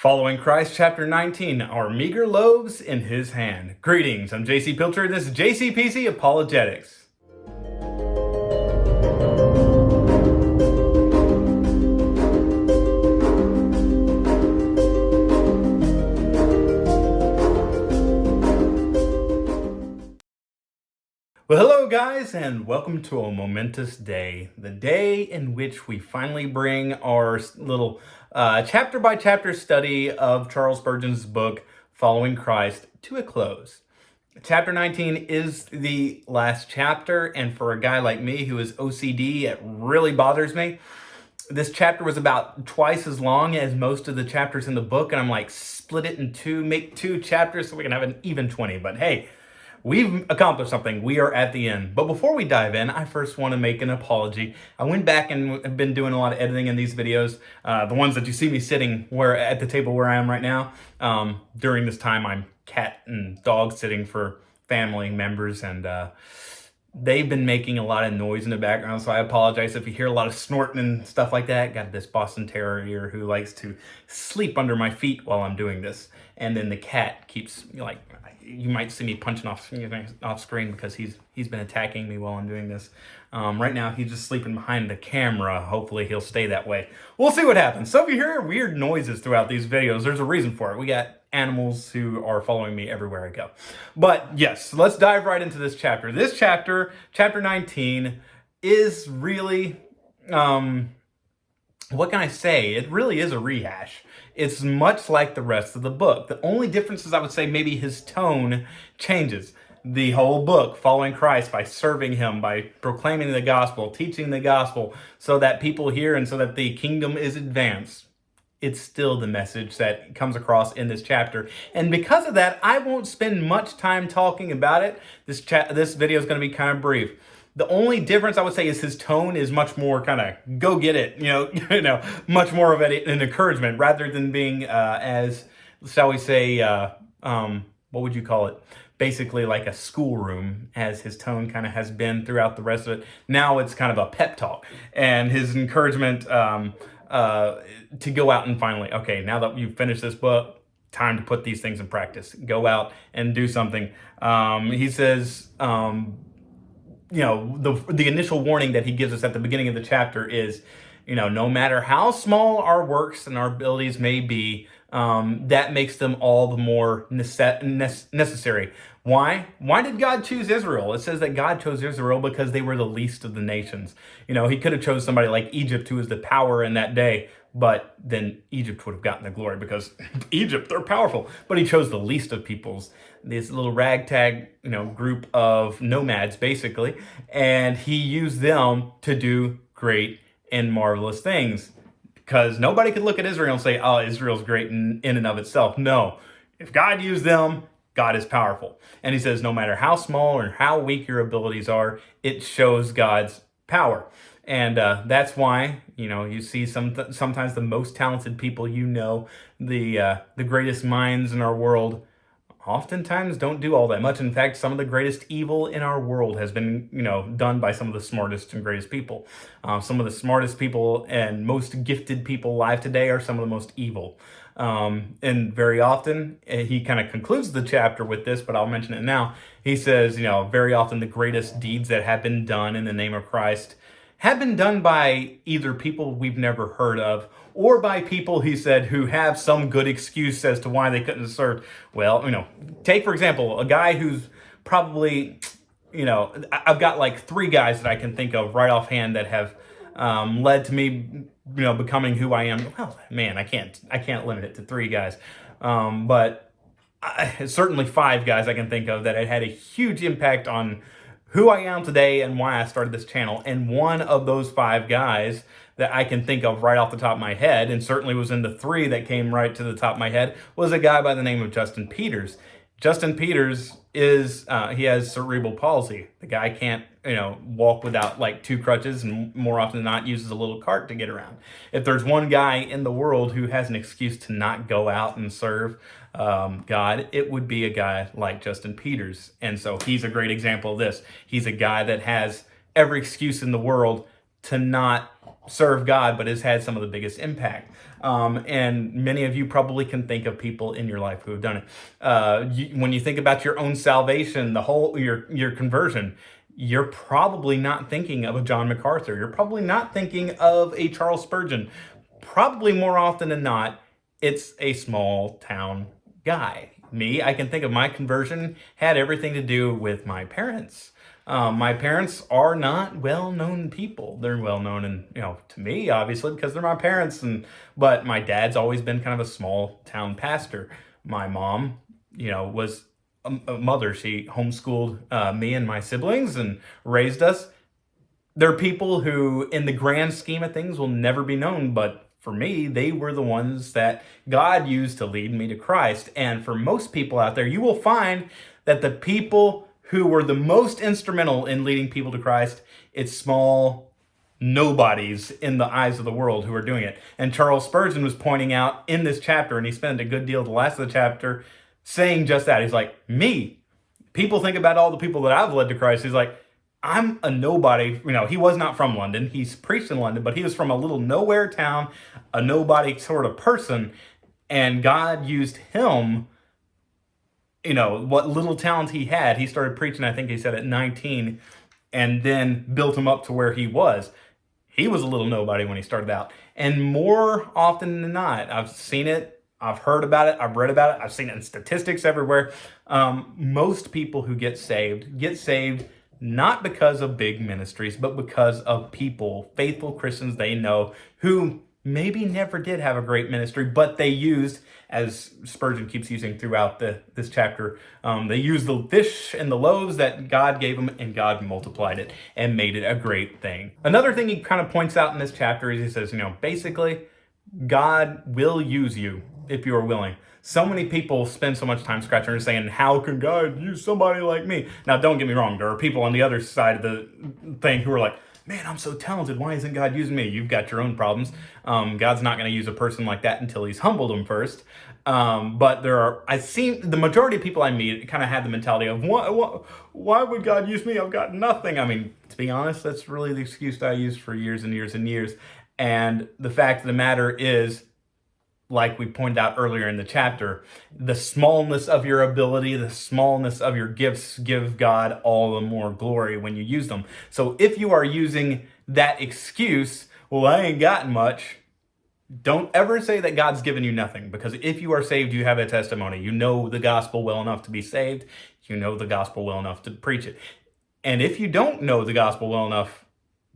Following Christ, chapter 19, our meager loaves in his hand. Greetings, I'm JC Pilcher, and this is JCPC Apologetics. Well, hello guys, and welcome to a momentous day. The day in which we finally bring our little chapter by chapter study of Charles Spurgeon's book, Following Christ, to a close. Chapter 19 is the last chapter, and for a guy like me who is OCD, it really bothers me. This chapter was about twice as long as most of the chapters in the book, and I'm like, split it in two, make two chapters so we can have an even 20. But hey, we've accomplished something. We are at the end. But before we dive in, I first want to make an apology. I went back and have been doing a lot of editing in these videos. The ones that you see me sitting at the table where I am right now. During this time, I'm cat and dog sitting for family members, and they've been making a lot of noise in the background, so I apologize if you hear a lot of snorting and stuff like that. Got this Boston Terrier who likes to sleep under my feet while I'm doing this. And then the cat keeps, you might see me punching off screen because he's been attacking me while I'm doing this. Right now, he's just sleeping behind the camera. Hopefully, he'll stay that way. We'll see what happens. So if you hear weird noises throughout these videos, there's a reason for it. We got animals who are following me everywhere I go. But yes, let's dive right into this chapter. This chapter, chapter 19, is really, what can I say? It really is a rehash. It's much like the rest of the book. The only difference is, I would say, maybe his tone changes. The whole book, following Christ by serving him, by proclaiming the gospel, teaching the gospel, so that people hear and so that the kingdom is advanced. It's still the message that comes across in this chapter. And because of that, I won't spend much time talking about it. This video is going to be kind of brief. The only difference I would say is his tone is much more kind of go get it, much more of an encouragement rather than being as, shall we say, what would you call it? Basically like a schoolroom, as his tone kind of has been throughout the rest of it. Now it's kind of a pep talk, and his encouragement to go out and finally, okay, now that you've finished this book, time to put these things in practice. Go out and do something. He says, the initial warning that he gives us at the beginning of the chapter is, no matter how small our works and our abilities may be, that makes them all the more necessary. Why? Why did God choose Israel? It says that God chose Israel because they were the least of the nations. He could have chose somebody like Egypt, who was the power in that day, but then Egypt would have gotten the glory because Egypt, they're powerful. But he chose the least of peoples, this little ragtag, group of nomads, basically, and he used them to do great and marvelous things. Because nobody could look at Israel and say, oh, Israel's great in and of itself. No, if God used them, God is powerful. And he says, no matter how small or how weak your abilities are, it shows God's power. And that's why, you see sometimes the most talented people, the greatest minds in our world, oftentimes don't do all that much. In fact, some of the greatest evil in our world has been, done by some of the smartest and greatest people. Some of the smartest people and most gifted people alive today are some of the most evil. And very often, he kind of concludes the chapter with this, but I'll mention it now. He says, very often the greatest deeds that have been done in the name of Christ have been done by either people we've never heard of, or by people, he said, who have some good excuse as to why they couldn't have served. Well, take, for example, a guy who's probably, I've got like 3 guys that I can think of right offhand that have led to me, becoming who I am. Well, man, I can't limit it to 3 guys. But certainly 5 guys I can think of that had a huge impact on who I am today and why I started this channel. And one of those 5 guys that I can think of right off the top of my head, and certainly was in the 3 that came right to the top of my head, was a guy by the name of Justin Peters. Justin Peters is, he has cerebral palsy. The guy can't, walk without like 2 crutches, and more often than not uses a little cart to get around. If there's one guy in the world who has an excuse to not go out and serve God, it would be a guy like Justin Peters. And so he's a great example of this. He's a guy that has every excuse in the world to not serve God, but has had some of the biggest impact. And many of you probably can think of people in your life who have done it. When you think about your own salvation, your conversion, you're probably not thinking of a John MacArthur. You're probably not thinking of a Charles Spurgeon. Probably more often than not, it's a small town guy. Me, I can think of my conversion had everything to do with my parents. My parents are not well-known people. They're well-known, and to me, obviously, because they're my parents. But my dad's always been kind of a small town pastor. My mom, was a mother. She homeschooled me and my siblings and raised us. There are people who, in the grand scheme of things, will never be known, but for me, they were the ones that God used to lead me to Christ. And for most people out there, you will find that the people who were the most instrumental in leading people to Christ, it's small nobodies in the eyes of the world who are doing it. And Charles Spurgeon was pointing out in this chapter, and he spent a good deal of the last of the chapter saying just that. He's like, me, people think about all the people that I've led to Christ. He's like, I'm a nobody. He was not from London. He's preached in London, but he was from a little nowhere town, a nobody sort of person. And God used him, what little talent he had. He started preaching, I think he said at 19, and then built him up to where he was. He was a little nobody when he started out. And more often than not, I've seen it, I've heard about it, I've read about it, I've seen it in statistics everywhere. Most people who get saved not because of big ministries, but because of people, faithful Christians they know, who maybe never did have a great ministry, but they used, as Spurgeon keeps using throughout this chapter, they used the fish and the loaves that God gave them, and God multiplied it and made it a great thing. Another thing he kind of points out in this chapter is he says, basically, God will use you if you are willing. So many people spend so much time scratching and saying, how can God use somebody like me? Now, don't get me wrong. There are people on the other side of the thing who are like, man, I'm so talented. Why isn't God using me? You've got your own problems. God's not going to use a person like that until he's humbled them first. But I've seen the majority of people I meet kind of have the mentality of, why would God use me? I've got nothing. I mean, to be honest, that's really the excuse that I used for years and years and years. And the fact of the matter is, like we pointed out earlier in the chapter, the smallness of your ability, the smallness of your gifts give God all the more glory when you use them. So if you are using that excuse, well, I ain't got much, don't ever say that God's given you nothing, because if you are saved, you have a testimony. You know the gospel well enough to be saved. You know the gospel well enough to preach it. And if you don't know the gospel well enough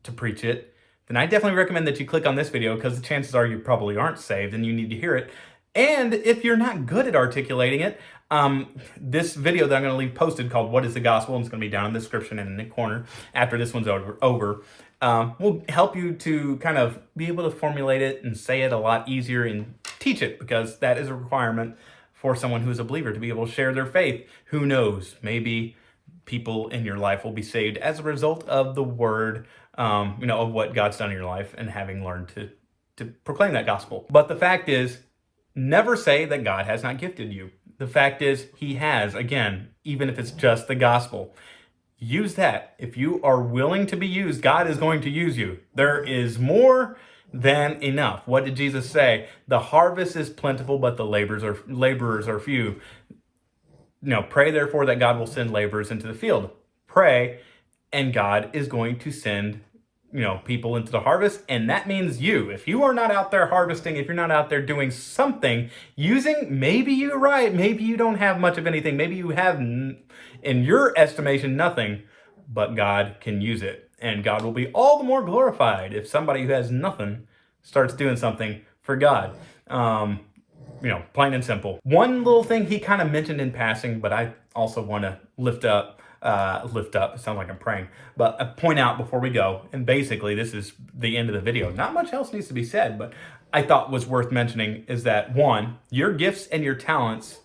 to preach it, then I definitely recommend that you click on this video, because the chances are you probably aren't saved and you need to hear it. And if you're not good at articulating it, this video that I'm going to leave posted called What is the Gospel, and it's going to be down in the description and in the corner after this one's over, will help you to kind of be able to formulate it and say it a lot easier and teach it, because that is a requirement for someone who is a believer to be able to share their faith. Who knows? Maybe people in your life will be saved as a result of the word, of what God's done in your life and having learned to proclaim that gospel. But the fact is, never say that God has not gifted you. The fact is, he has, again, even if it's just the gospel. Use that. If you are willing to be used, God is going to use you. There is more than enough. What did Jesus say? The harvest is plentiful, but the laborers are few. Pray therefore that God will send laborers into the field. Pray, and God is going to send, people into the harvest. And that means you. If you are not out there harvesting, if you're not out there doing something, maybe you're right. Maybe you don't have much of anything. Maybe you have, in your estimation, nothing, but God can use it. And God will be all the more glorified if somebody who has nothing starts doing something for God. Plain and simple. One little thing he kind of mentioned in passing, but I also want to lift up, it sounds like I'm praying, but point out before we go, and basically this is the end of the video. Not much else needs to be said, but I thought was worth mentioning is that, one, your gifts and your talents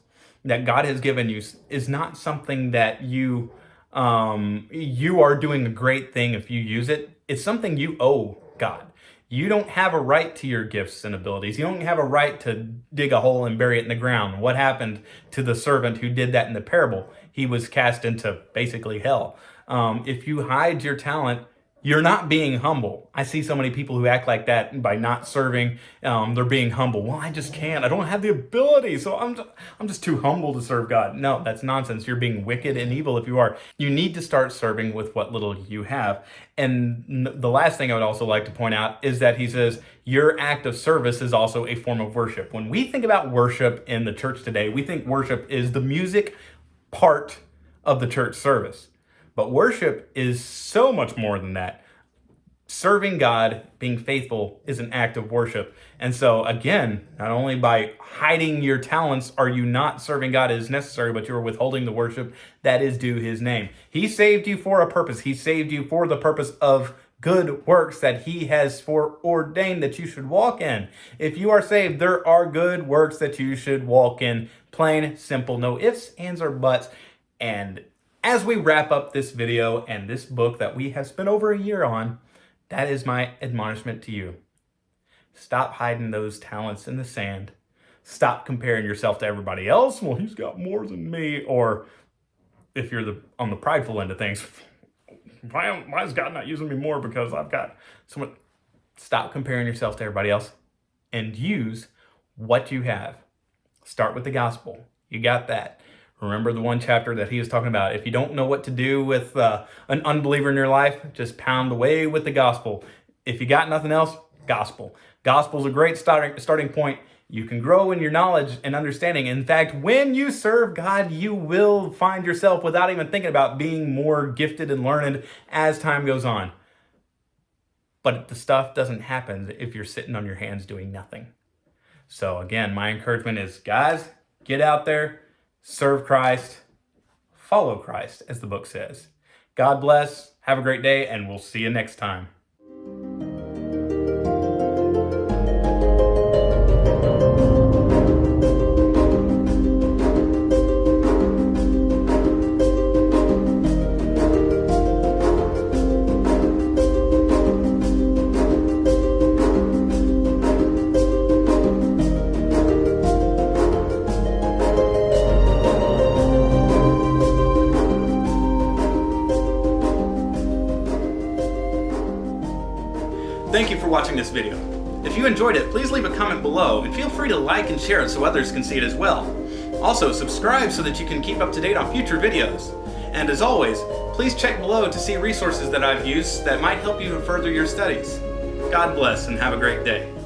that God has given you is not something that you are doing a great thing if you use it. It's something you owe God. You don't have a right to your gifts and abilities. You don't have a right to dig a hole and bury it in the ground. What happened to the servant who did that in the parable? He was cast into basically hell. If you hide your talent, You're not being humble. I see so many people who act like that by not serving. They're being humble. Well, I just can't. I don't have the ability, so I'm just too humble to serve God. No, that's nonsense. You're being wicked and evil if you are. You need to start serving with what little you have. And the last thing I would also like to point out is that he says your act of service is also a form of worship. When we think about worship in the church today, we think worship is the music part of the church service. But worship is so much more than that. Serving God, being faithful, is an act of worship. And so again, not only by hiding your talents are you not serving God as necessary, but you're withholding the worship that is due his name. He saved you for a purpose. He saved you for the purpose of good works that he has foreordained that you should walk in. If you are saved, there are good works that you should walk in. Plain, simple, no ifs, ands, or buts. And as we wrap up this video and this book that we have spent over a year on, that is my admonishment to you. Stop hiding those talents in the sand. Stop comparing yourself to everybody else. Well, he's got more than me. Or if you're on the prideful end of things, why is God not using me more because I've got so much? Stop comparing yourself to everybody else and use what you have. Start with the gospel. You got that. Remember the one chapter that he was talking about. If you don't know what to do with an unbeliever in your life, just pound away with the gospel. If you got nothing else, gospel. Gospel's a great starting point. You can grow in your knowledge and understanding. In fact, when you serve God, you will find yourself, without even thinking about, being more gifted and learned as time goes on. But the stuff doesn't happen if you're sitting on your hands doing nothing. So again, my encouragement is, guys, get out there. Serve Christ, follow Christ, as the book says. God bless, have a great day, and we'll see you next time. Thank you for watching this video. If you enjoyed it, please leave a comment below and feel free to like and share it so others can see it as well. Also, subscribe so that you can keep up to date on future videos. And as always, please check below to see resources that I've used that might help you further your studies. God bless and have a great day.